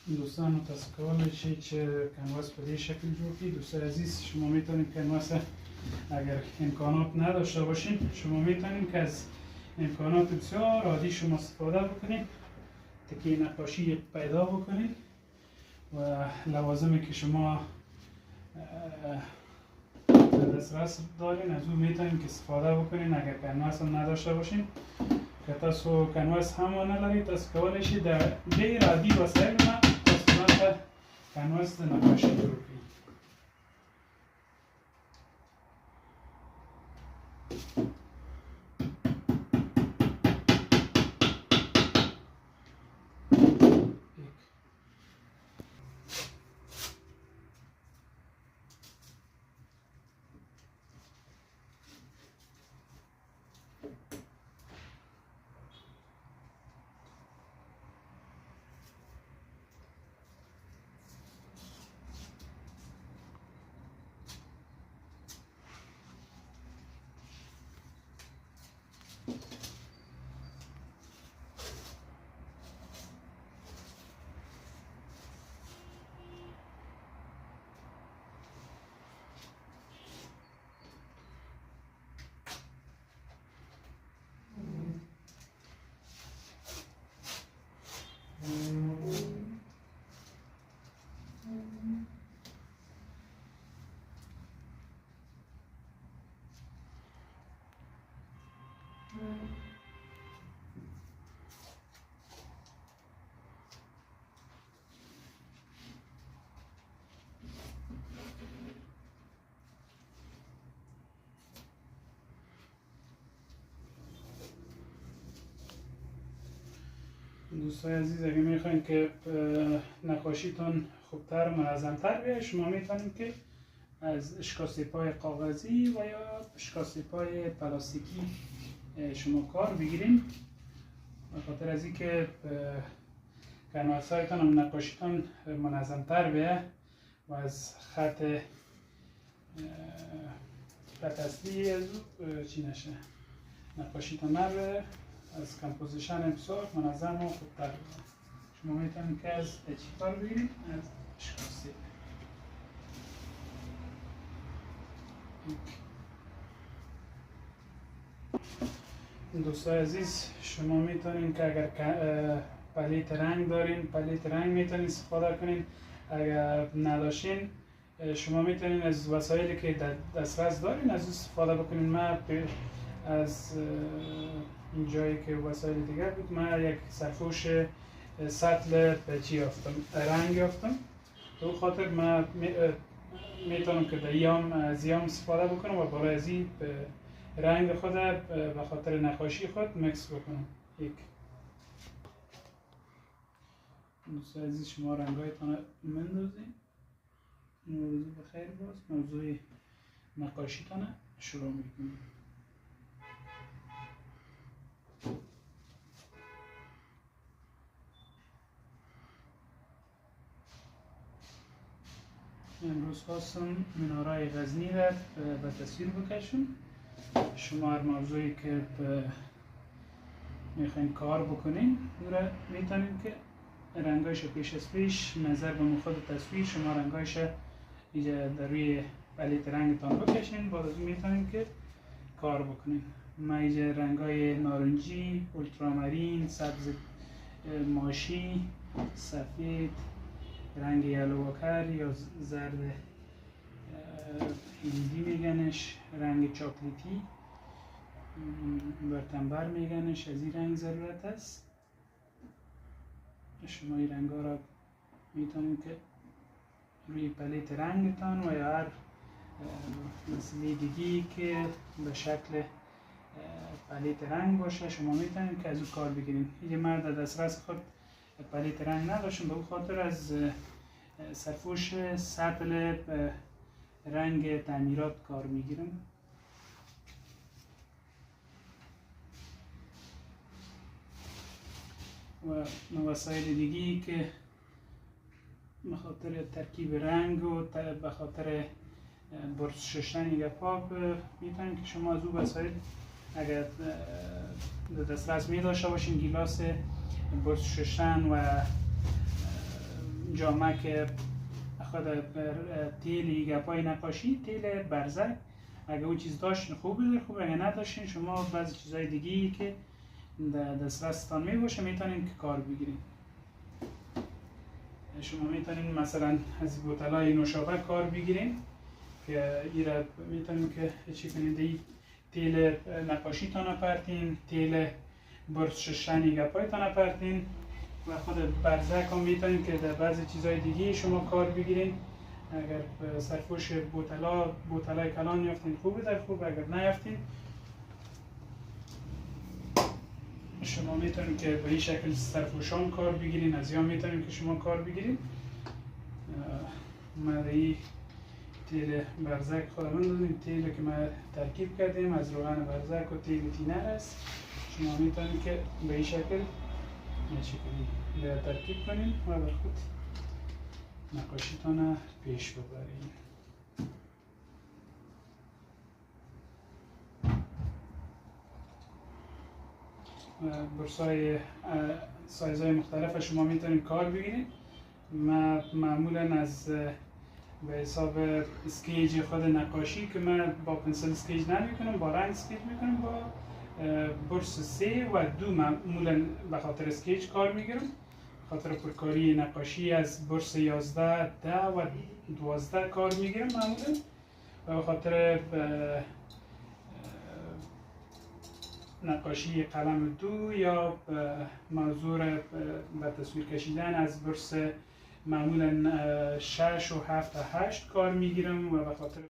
دوستان متاسفانه چه کنواس به این شکل جور کنید. دوستان عزیز، شما میتونید کنواس اگر امکانات نداشته باشین، شما میتونید که از امکانات بسیار عادی شما استفاده بکنید، تکی نقاشی پیدا بکنید و لوازمی که شما در دسترس دارین از اون میتونید که استفاده بکنید. اگر کنواس هم نداشته باشین که تاسو کنواس هم ندارید، تاسو کولی شئ در غیر عادی وسایل کنواس نقاشی جوړ کړئ. دوستای عزیز، اگه میخواین که نقاشیتون خوبتر و منظمتر بیاید، شما میتونید که از اشکاسیپای کاغذی و یا اشکاسیپای پلاستیکی شما کار بگیرین، به خاطر از اینکه کنواس هایتان و نقاشیتان منظمتر بیاید و از خط اصلی از چی نشه، نقاشیتان نبه، از کمپوزیشن بسیار منظم و خوبتر بود. شما میتونید که از چی کار بگیرید؟ از اشکاسی. دوستای عزیز، شما میتونید که اگر پلیت رنگ دارین، پلیت رنگ میتونید استفاده کنین. اگر نداشتین، شما میتونید از وسایلی که دسترس دارین از استفاده بکنین. من از این جایی که وسایل دیگر بود، من یک سرفوش سطل چی یافتم، رنگ یافتم. به خاطر من میتونم که از یام استفاده بکنم و برای از این رنگ خود به خاطر نقاشی خود مکس بکنم. یک دوست عزیز، شما رنگایتان مندازین. روزی بخیر. باز موضوع نقاشیتان شروع میکنیم. امروز خواستم مناره غزنی را به تصویر بکشم. شما هر موضوعی که میخواین کار بکنین او را میتونید که رنگایش پیش از پیش نظر به خود تصویر شما رنگایش اینجا در روی پلیت رنگتان بکشین. بعد از اون میتونید که کار بکنین. من اینجا رنگای نارنجی، اولترامرین، سبز ماشی، سفید، رنگ یلوکر یا زرد هندی میگنش، رنگ چاکلیتی برتنبر میگنش، از این رنگ ضرورت است. شما این رنگ ها را میتونید که روی پلیت رنگتان و یا هر مسئله دیگی که به شکل پلیت رنگ باشه شما میتونید که از او کار بگیرید. یه مرد دسترس خود پلیت رنگ نداشتم، به اون خاطر از سرفوش سطل رنگ تعمیرات کار میگیرم. و وسایل دیگی که به خاطر ترکیب رنگ و به خاطر برس شستن گپاپ میتونید که شما از او وسایل اگر دسترس می داشته باشین، گیلاس برس شستن و جامعه که خود تیل گپای نقاشی، تیل برزک، اگه اون چیز داشتین خوبه، اگه نداشتین شما بعضی چیزای دیگه‌ای که دسترستان می باشه میتونین که کار بگیرین. شما میتونین مثلا از بوتلای نوشابه کار بگیرین که ایره میتونین که چی کنین، دی تیل نقاشی تان پرتین، تیل برس ششنی گپای تان پرتین و خود برزک هم میتونین که در بعضی چیزای دیگه شما کار بگیرین. اگر سرفوش بوتلای کلان یافتین خوبه، در خوب، اگر نیافتین شما میتونین که به این شکل سرفوشان کار بگیرین، از یا میتونین که شما کار بگیرین. ما این تیل برزک خودمون دادیم، تیل که ما ترکیب کردیم از روغن برزک و تیل تینر است. شما میتونین که به این شکل ترکیب کنین و بر خود نقاشیتان پیش ببرین. برسای سایزهای مختلف شما میتونید کار بگیرید. من معمولا از به حساب اسکیج خود نقاشی که من با پنسل اسکیج نمیکنم، با رنگ اسکیج میکنم، با برس 3 و 2 معمولا به خاطر اسکیج کار میگیرم. خاطر پرکاری نقاشی از برس 11 10 و 12 کار میگیرم معمولا، و به خاطر نقاشی قلم 2 یا موضوع به تصویر کشیدن از برس معمولا 6 و 7 و 8 کار میگیرم و به خاطر